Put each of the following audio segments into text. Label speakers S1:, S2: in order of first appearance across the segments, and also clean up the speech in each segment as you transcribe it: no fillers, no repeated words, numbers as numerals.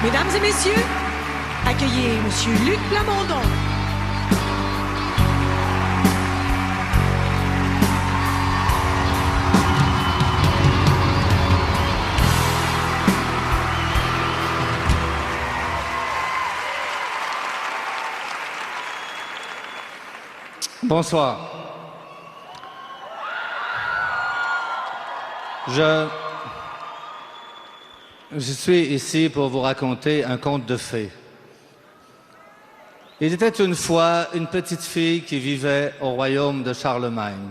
S1: Mesdames et messieurs, accueillez Monsieur Luc Plamondon.
S2: Bonsoir. Je suis ici pour vous raconter un conte de fées. Il était une fois une petite fille qui vivait au royaume de Charlemagne.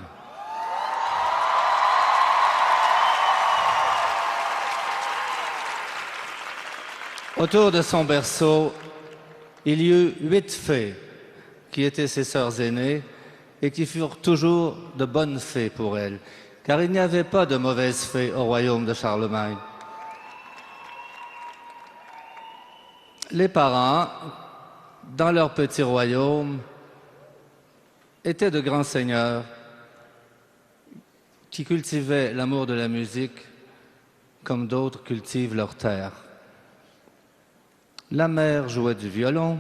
S2: Autour de son berceau, il y eut 8 fées qui étaient ses sœurs aînées et qui furent toujours de bonnes fées pour elle, car il n'y avait pas de mauvaises fées au royaume de Charlemagne. Les parents, dans leur petit royaume, étaient de grands seigneurs qui cultivaient l'amour de la musique comme d'autres cultivent leur terre. La mère jouait du violon,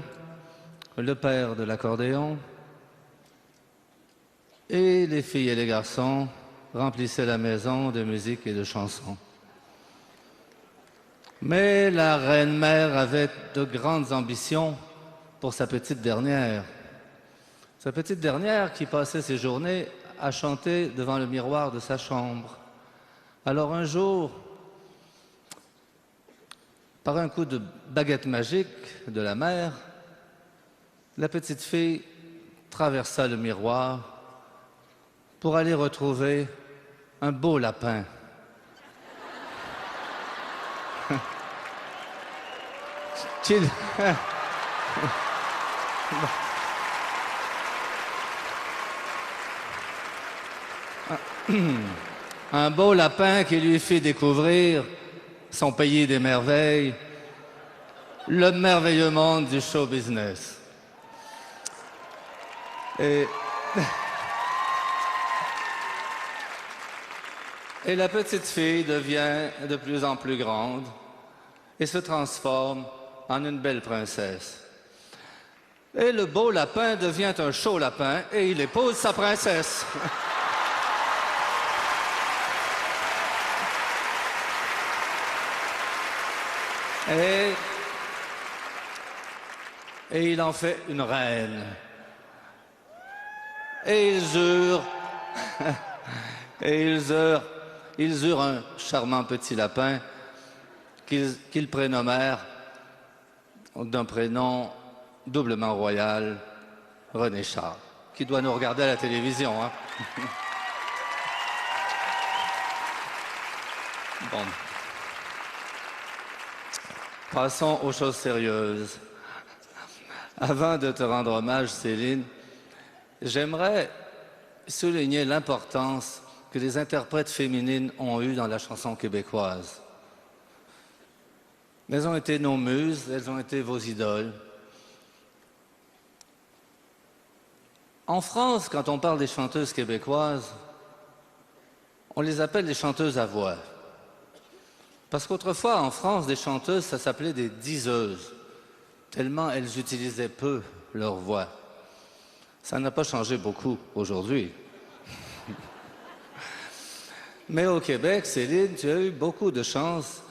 S2: le père de l'accordéon, et les filles et les garçons remplissaient la maison de musique et de chansons. Mais la reine-mère avait de grandes ambitions pour sa petite dernière. Sa petite dernière qui passait ses journées à chanter devant le miroir de sa chambre. Alors un jour, par un coup de baguette magique de la mère, la petite fille traversa le miroir pour aller retrouver un beau lapin. Un beau lapin qui lui fit découvrir son pays des merveilles, le merveilleux monde du show business. Et la petite fille devient de plus en plus grande et se transforme en une belle princesse. Et le beau lapin devient un chaud lapin et il épouse sa princesse. Et il en fait une reine. Et ils eurent un charmant petit lapin qu'ils prénommèrent d'un prénom doublement royal, René Charles, qui doit nous regarder à la télévision. Hein? Bon. Passons aux choses sérieuses. Avant de te rendre hommage, Céline, j'aimerais souligner l'importance que les interprètes féminines ont eue dans la chanson québécoise. Elles ont été nos muses, elles ont été vos idoles. En France, quand on parle des chanteuses québécoises, on les appelle des chanteuses à voix. Parce qu'autrefois, en France, des chanteuses, ça s'appelait des diseuses, tellement elles utilisaient peu leur voix. Ça n'a pas changé beaucoup aujourd'hui. Mais au Québec, Céline, tu as eu beaucoup de chance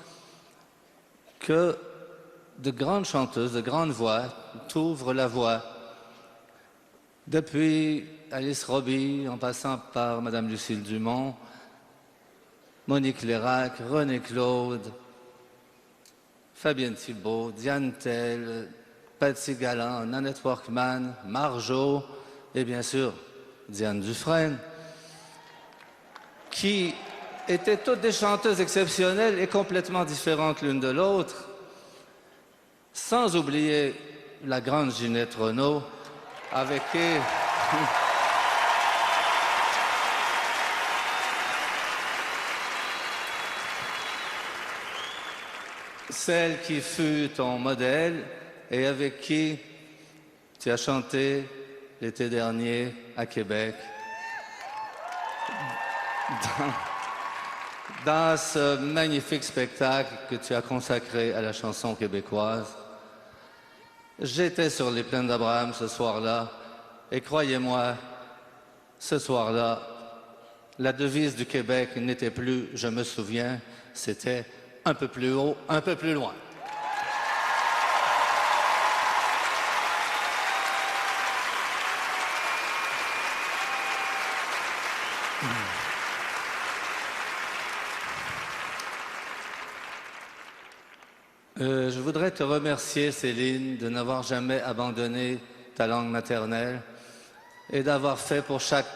S2: que de grandes chanteuses, de grandes voix, t'ouvrent la voix. Depuis Alice Robbie, en passant par Madame Lucille Dumont, Monique Lérac, René Claude, Fabienne Thibault, Diane Tell, Patsy Galland, Nanette Workman, Marjo et bien sûr Diane Dufresne, qui étaient toutes des chanteuses exceptionnelles et complètement différentes l'une de l'autre, sans oublier la grande Ginette Renaud, avec qui celle qui fut ton modèle et avec qui tu as chanté l'été dernier à Québec dans ce magnifique spectacle que tu as consacré à la chanson québécoise. J'étais sur les plaines d'Abraham ce soir-là, et croyez-moi, ce soir-là, la devise du Québec n'était plus « je me souviens », c'était « un peu plus haut, un peu plus loin ». Je voudrais te remercier, Céline, de n'avoir jamais abandonné ta langue maternelle et d'avoir fait pour chaque...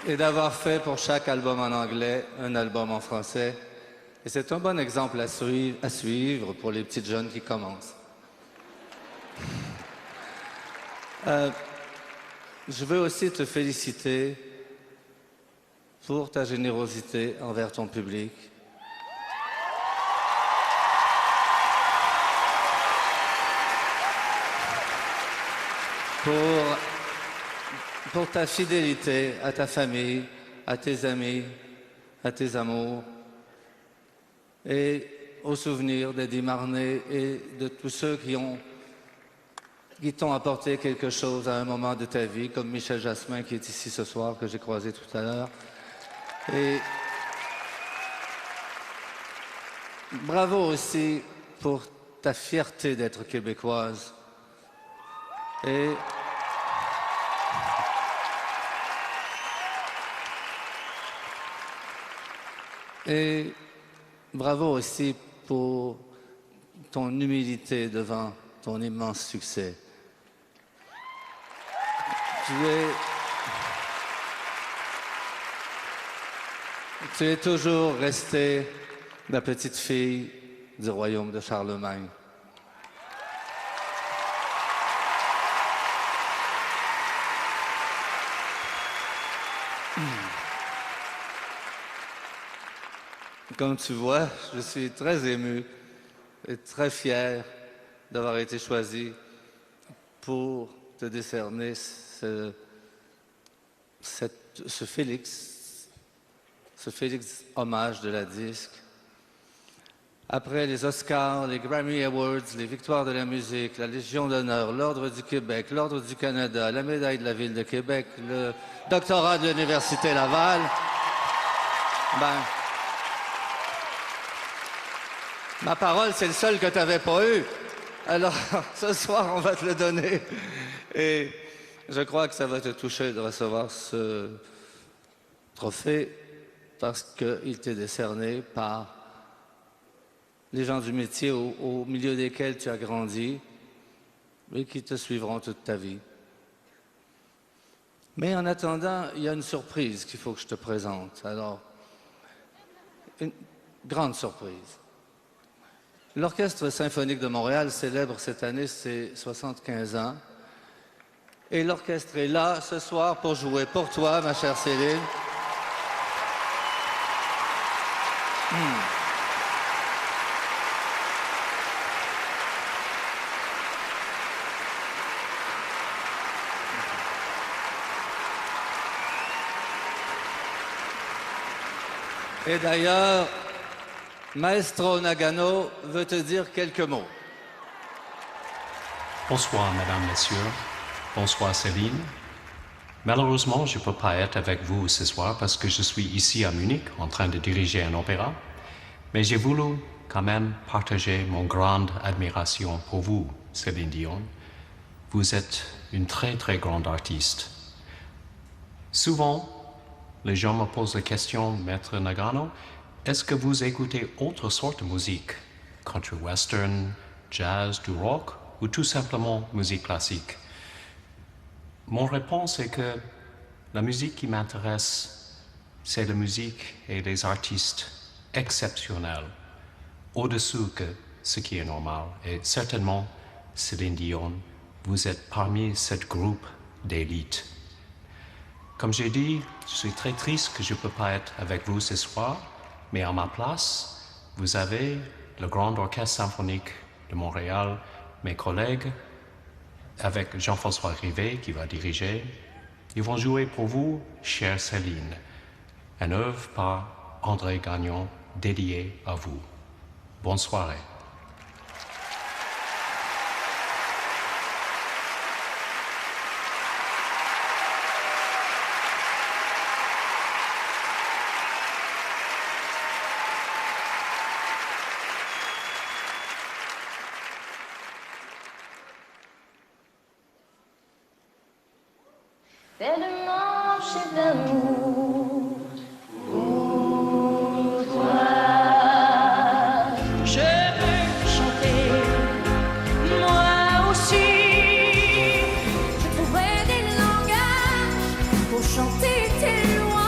S2: et d'avoir fait pour chaque album en anglais un album en français. Et c'est un bon exemple à suivre pour les petites jeunes qui commencent. Je veux aussi te féliciter pour ta générosité envers ton public. Pour ta fidélité à ta famille, à tes amis, à tes amours et aux souvenirs d'Eddie Marnay et de tous ceux qui t'ont apporté quelque chose à un moment de ta vie, comme Michel Jasmin qui est ici ce soir, que j'ai croisé tout à l'heure. Et bravo aussi pour ta fierté d'être québécoise. Et bravo aussi pour ton humilité devant ton immense succès. Tu es toujours restée la petite fille du royaume de Charlemagne. Comme tu vois, je suis très ému et très fier d'avoir été choisi pour te décerner ce Félix hommage de la disque. Après les Oscars, les Grammy Awards, les victoires de la musique, la Légion d'honneur, l'Ordre du Québec, l'Ordre du Canada, la médaille de la Ville de Québec, le doctorat de l'Université Laval, ma parole, c'est le seul que tu n'avais pas eu. Alors, ce soir, on va te le donner. Et je crois que ça va te toucher de recevoir ce trophée parce qu'il t'est décerné par les gens du métier au milieu desquels tu as grandi et qui te suivront toute ta vie. Mais en attendant, il y a une surprise qu'il faut que je te présente. Alors, une grande surprise. L'Orchestre symphonique de Montréal célèbre cette année ses 75 ans. Et l'orchestre est là ce soir pour jouer pour toi, ma chère Céline. Et d'ailleurs, Maestro Nagano veut te dire quelques mots.
S3: Bonsoir, mesdames, messieurs. Bonsoir, Céline. Malheureusement, je ne peux pas être avec vous ce soir parce que je suis ici à Munich en train de diriger un opéra. Mais j'ai voulu quand même partager mon grande admiration pour vous, Céline Dion. Vous êtes une très, très grande artiste. Souvent, les gens me posent la question, Maître Nagano, est-ce que vous écoutez autre sorte de musique, country western, jazz, du rock ou tout simplement musique classique? Mon réponse est que la musique qui m'intéresse, c'est la musique et les artistes exceptionnels, au-dessous que ce qui est normal. Et certainement, Céline Dion, vous êtes parmi ce groupe d'élite. Comme j'ai dit, je suis très triste que je ne peux pas être avec vous ce soir, mais à ma place, vous avez le Grand Orchestre Symphonique de Montréal, mes collègues, avec Jean-François Rivet qui va diriger, ils vont jouer pour vous, chère Céline, une œuvre par André Gagnon dédiée à vous. Bonne soirée.
S4: Tellement j'ai d'amour pour toi.
S1: Je veux chanter, moi aussi.
S4: Je trouverai des langages pour chanter tes louanges.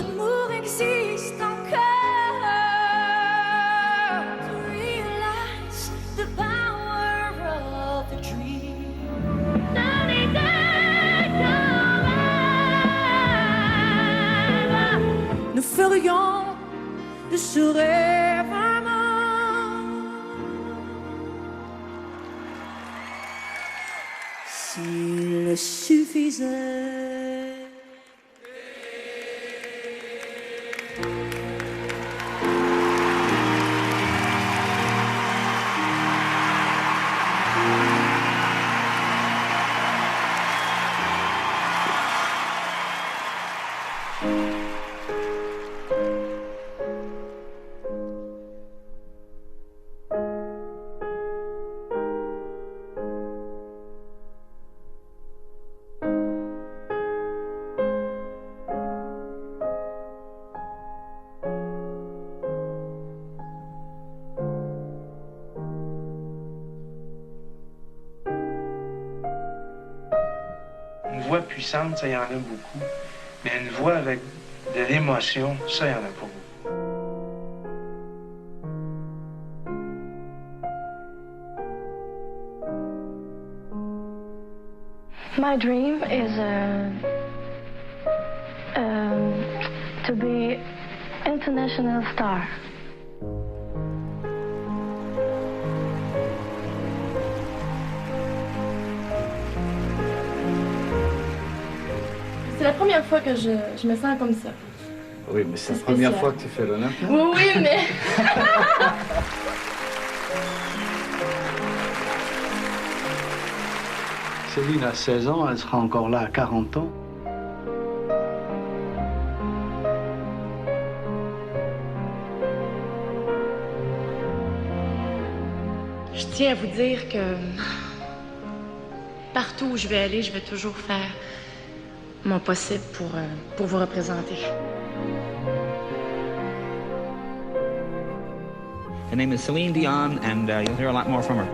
S1: L'amour existe encore. To realize the power of the dream. Nous ferions de ce rêve un s'il suffisait.
S5: Une voix puissante, ça, il y en a beaucoup. Mais une voix avec de l'émotion, ça, il n'y en a pas beaucoup.
S4: My dream is to be international star.
S6: C'est la première fois que je me sens comme ça.
S7: Oui, mais c'est la
S6: C'est
S7: première
S6: spécial.
S7: fois que tu fais l'Olympia.
S6: Oui, oui, mais...
S7: Céline a 16 ans, elle sera encore là à 40 ans.
S6: Je tiens à vous dire que partout où je vais aller, je vais toujours faire mon possible pour vous représenter.
S8: Her name is Celine Dion, and you'll hear a lot more from her.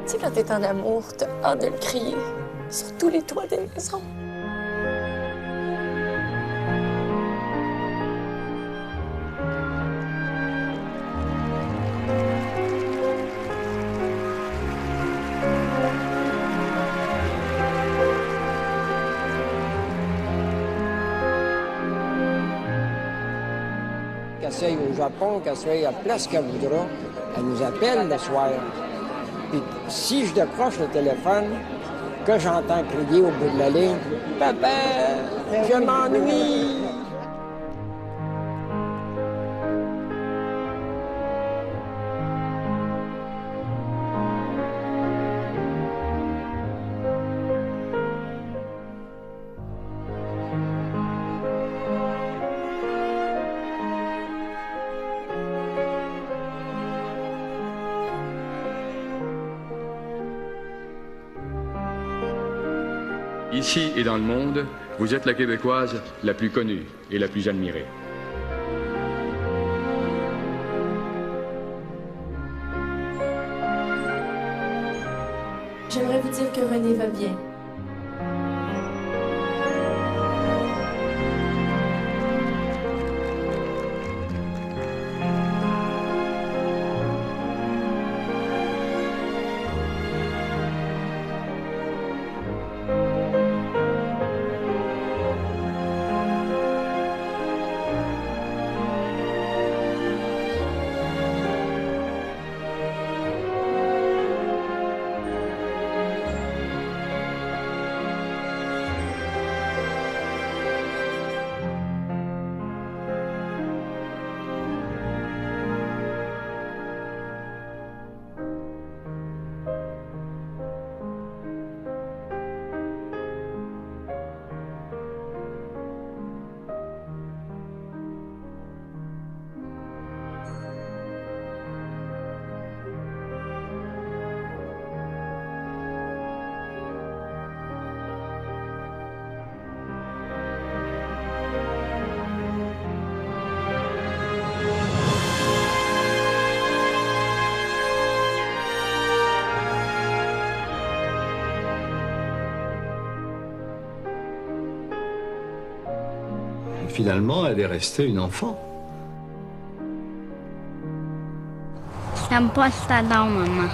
S4: Tu sais, quand t'es en amour, t'as hâte de le crier sur tous les toits des maisons.
S9: Qu'elle soit au Japon, qu'elle soit à la place qu'elle voudra, elle nous appelle le soir. Puis si je décroche le téléphone, que j'entends crier au bout de la ligne, « Papa, je m'ennuie! »
S10: Ici et dans le monde, vous êtes la Québécoise la plus connue et la plus admirée.
S6: J'aimerais vous dire que René va bien.
S11: finalement, elle est restée une enfant.
S12: J'aime pas ce salon, maman.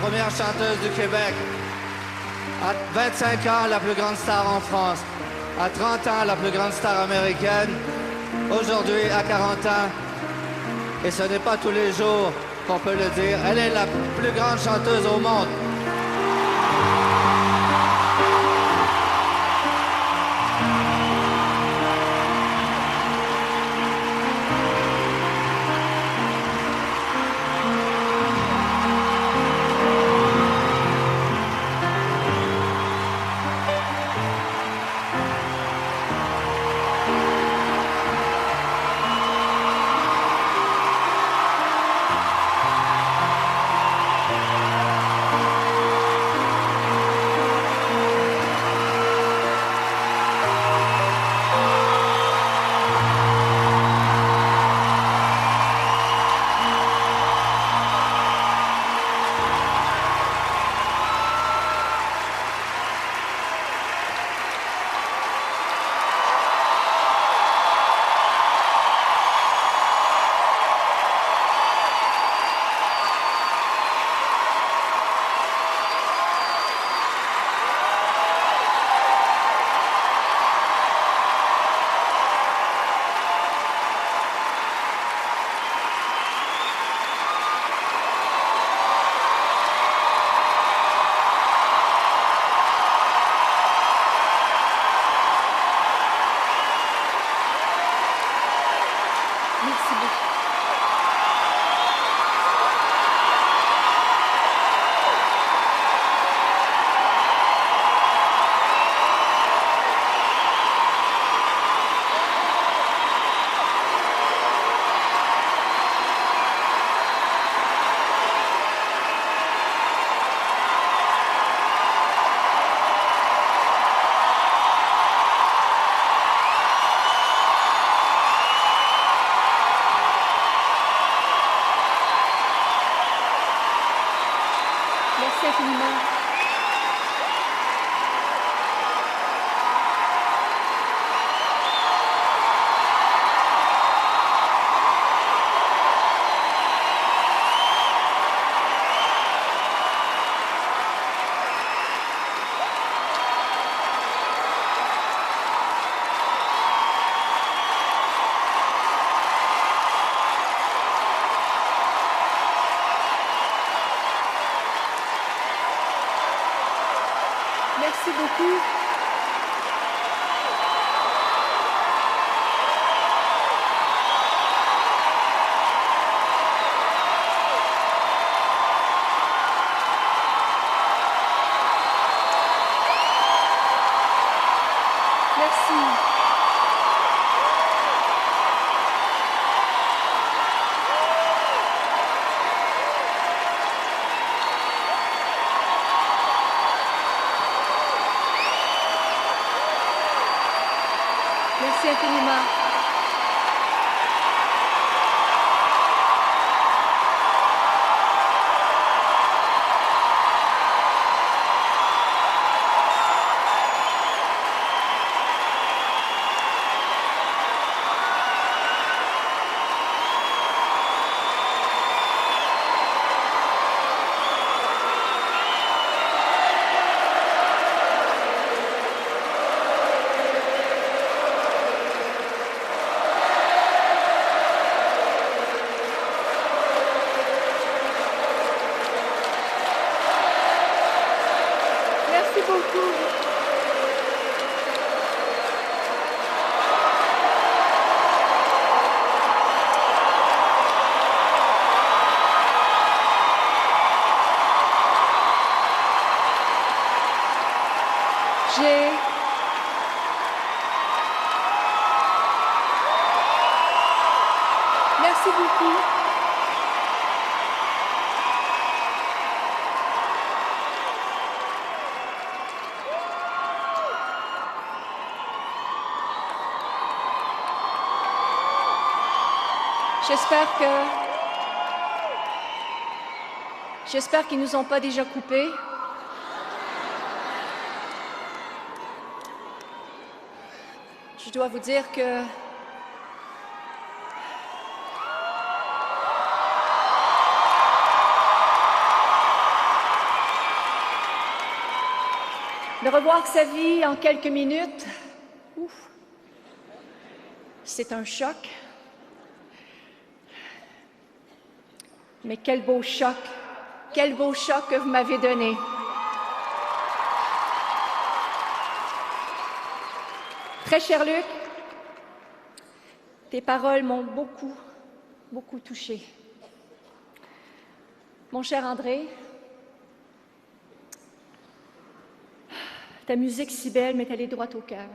S2: Première chanteuse du Québec. À 25 ans, la plus grande star en France. À 30 ans, la plus grande star américaine. Aujourd'hui, à 40 ans, et ce n'est pas tous les jours qu'on peut le dire, elle est la plus grande chanteuse au monde.
S4: Merci beaucoup. Merci. beaucoup. J'espère qu'ils nous ont pas déjà coupés. Je dois vous dire que de revoir sa vie en quelques minutes, c'est un choc. Mais quel beau choc que vous m'avez donné. Très cher Luc, tes paroles m'ont beaucoup touchée. Mon cher André, ta musique si belle m'est allée droit au cœur.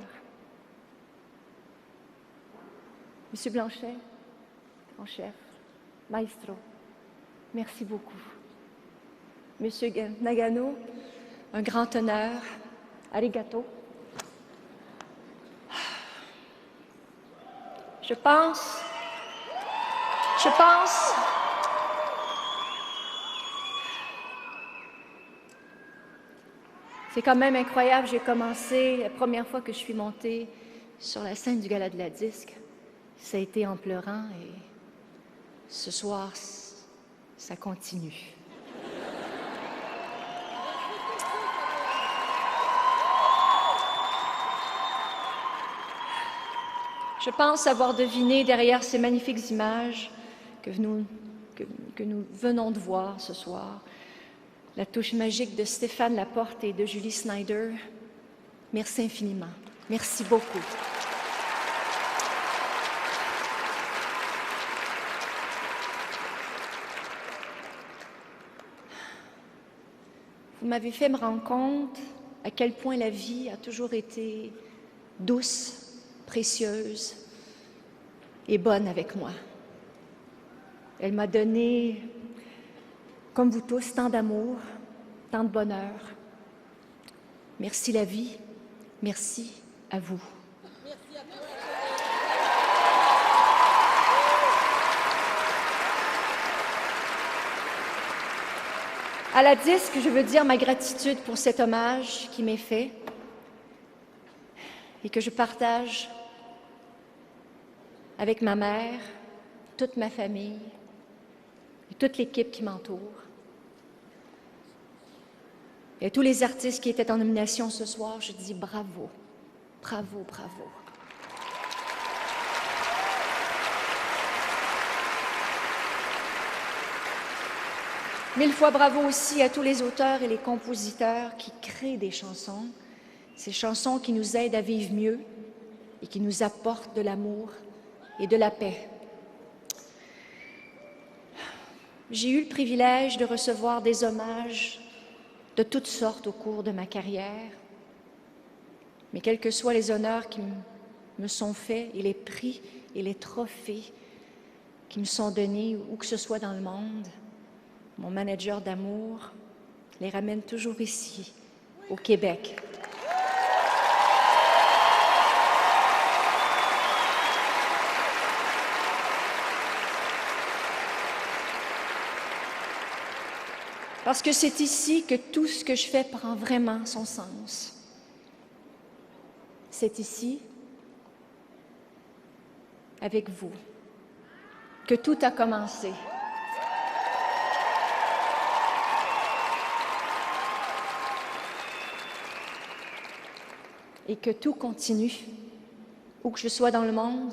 S4: Monsieur Blanchet, grand chef, maestro, merci beaucoup. Monsieur Nagano, un grand honneur, arigato. Je pense, c'est quand même incroyable, j'ai commencé, la première fois que je suis montée sur la scène du Gala de la Disque, ça a été en pleurant et ce soir, ça continue. Je pense avoir deviné derrière ces magnifiques images que nous venons de voir ce soir, la touche magique de Stéphane Laporte et de Julie Snyder. Merci infiniment. Merci beaucoup. Vous m'avez fait me rendre compte à quel point la vie a toujours été douce, précieuse et bonne avec moi. Elle m'a donné, comme vous tous, tant d'amour, tant de bonheur. Merci la vie, merci à vous. À la Disque, je veux dire ma gratitude pour cet hommage qui m'est fait et que je partage avec ma mère, toute ma famille et toute l'équipe qui m'entoure. Et à tous les artistes qui étaient en nomination ce soir, je dis bravo, bravo, bravo. Mille fois bravo aussi à tous les auteurs et les compositeurs qui créent des chansons, ces chansons qui nous aident à vivre mieux et qui nous apportent de l'amour et de la paix. J'ai eu le privilège de recevoir des hommages de toutes sortes au cours de ma carrière, mais quels que soient les honneurs qui me sont faits et les prix et les trophées qui me sont donnés où que ce soit dans le monde, mon manager d'amour les ramène toujours ici, au Québec. Parce que c'est ici que tout ce que je fais prend vraiment son sens. C'est ici, avec vous, que tout a commencé. Et que tout continue. Où que je sois dans le monde,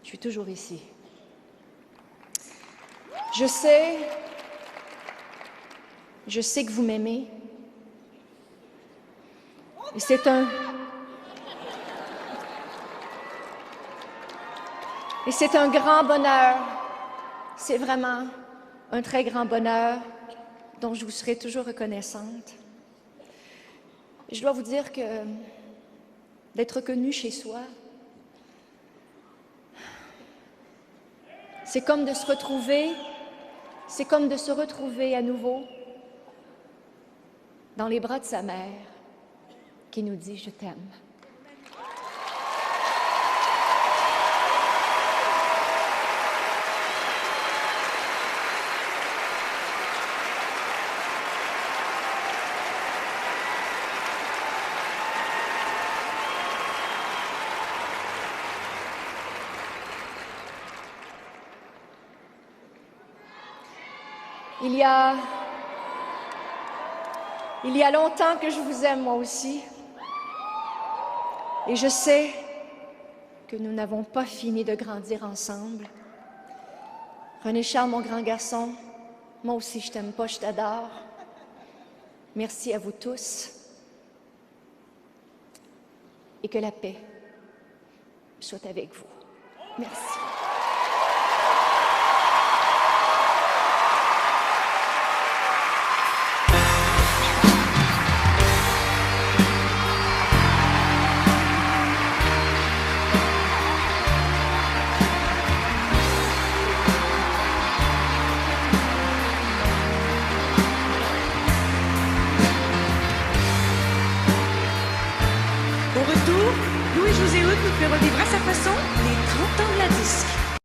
S4: je suis toujours ici. Je sais que vous m'aimez. Et c'est un grand bonheur. C'est vraiment un très grand bonheur dont je vous serai toujours reconnaissante. Je dois vous dire que d'être reconnu chez soi, C'est comme de se retrouver, c'est comme de se retrouver à nouveau dans les bras de sa mère qui nous dit « Je t'aime ». Il y a longtemps que je vous aime, moi aussi. Et je sais que nous n'avons pas fini de grandir ensemble. René Charles, mon grand garçon, moi aussi je t'aime pas, je t'adore. Merci à vous tous. Et que la paix soit avec vous. Merci.
S13: Au retour, Louis-José Hood nous fait revivre à sa façon les 30 ans de la disque.